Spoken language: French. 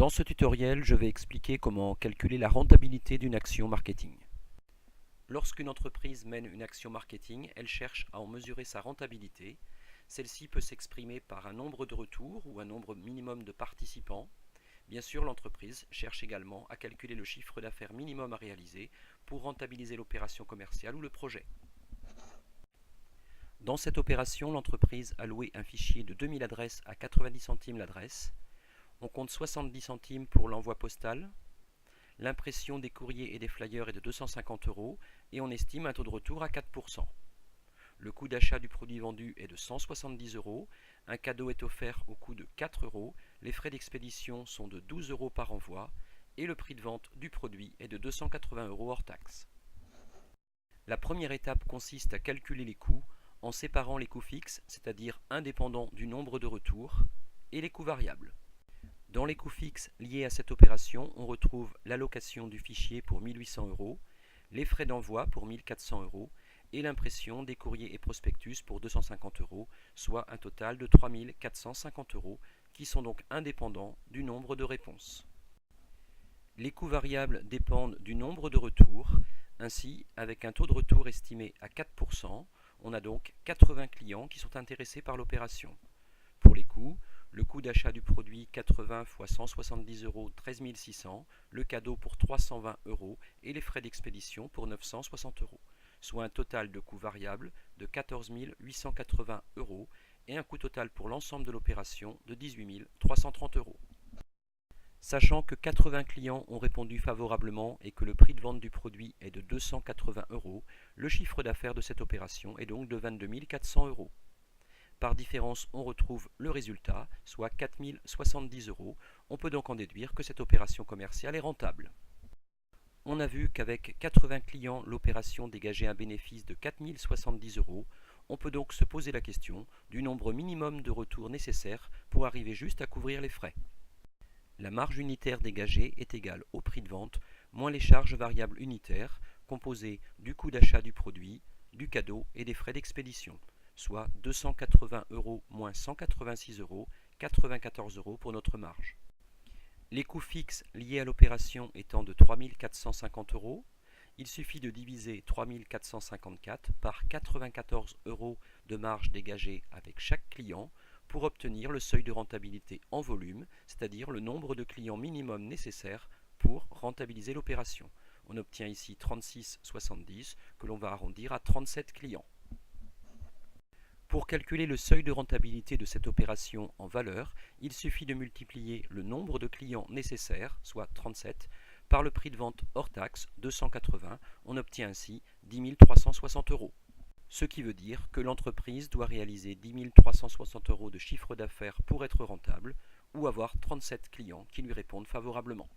Dans ce tutoriel, je vais expliquer comment calculer la rentabilité d'une action marketing. Lorsqu'une entreprise mène une action marketing, elle cherche à en mesurer sa rentabilité. Celle-ci peut s'exprimer par un nombre de retours ou un nombre minimum de participants. Bien sûr, l'entreprise cherche également à calculer le chiffre d'affaires minimum à réaliser pour rentabiliser l'opération commerciale ou le projet. Dans cette opération, l'entreprise a loué un fichier de 2000 adresses à 90 centimes l'adresse. On compte 70 centimes pour l'envoi postal. L'impression des courriers et des flyers est de 250 € et on estime un taux de retour à 4%. Le coût d'achat du produit vendu est de 170 €. Un cadeau est offert au coût de 4 €. Les frais d'expédition sont de 12 € par envoi et le prix de vente du produit est de 280 € hors taxe. La première étape consiste à calculer les coûts en séparant les coûts fixes, c'est-à-dire indépendants du nombre de retours, et les coûts variables. Dans les coûts fixes liés à cette opération, on retrouve l'allocation du fichier pour 1800 €, les frais d'envoi pour 1400 € et l'impression des courriers et prospectus pour 250 €, soit un total de 3450 € qui sont donc indépendants du nombre de réponses. Les coûts variables dépendent du nombre de retours. Ainsi, avec un taux de retour estimé à 4%, on a donc 80 clients qui sont intéressés par l'opération. Pour les coûts, le coût d'achat du produit 80 x 170 €, 13 600, le cadeau pour 320 € et les frais d'expédition pour 960 €, soit un total de coûts variables de 14 880 € et un coût total pour l'ensemble de l'opération de 18 330 €. Sachant que 80 clients ont répondu favorablement et que le prix de vente du produit est de 280 €, le chiffre d'affaires de cette opération est donc de 22 400 €. Par différence, on retrouve le résultat, soit 4 070 €. On peut donc en déduire que cette opération commerciale est rentable. On a vu qu'avec 80 clients, l'opération dégageait un bénéfice de 4 070 €. On peut donc se poser la question du nombre minimum de retours nécessaires pour arriver juste à couvrir les frais. La marge unitaire dégagée est égale au prix de vente moins les charges variables unitaires composées du coût d'achat du produit, du cadeau et des frais d'expédition, soit 280 € moins 186 €, 94 € pour notre marge. Les coûts fixes liés à l'opération étant de 3 450 €, il suffit de diviser 3 454 par 94 € de marge dégagée avec chaque client pour obtenir le seuil de rentabilité en volume, c'est-à-dire le nombre de clients minimum nécessaire pour rentabiliser l'opération. On obtient ici 36,70 que l'on va arrondir à 37 clients. Pour calculer le seuil de rentabilité de cette opération en valeur, il suffit de multiplier le nombre de clients nécessaires, soit 37, par le prix de vente hors taxe, 280. On obtient ainsi 10 360 €. Ce qui veut dire que l'entreprise doit réaliser 10 360 € de chiffre d'affaires pour être rentable ou avoir 37 clients qui lui répondent favorablement.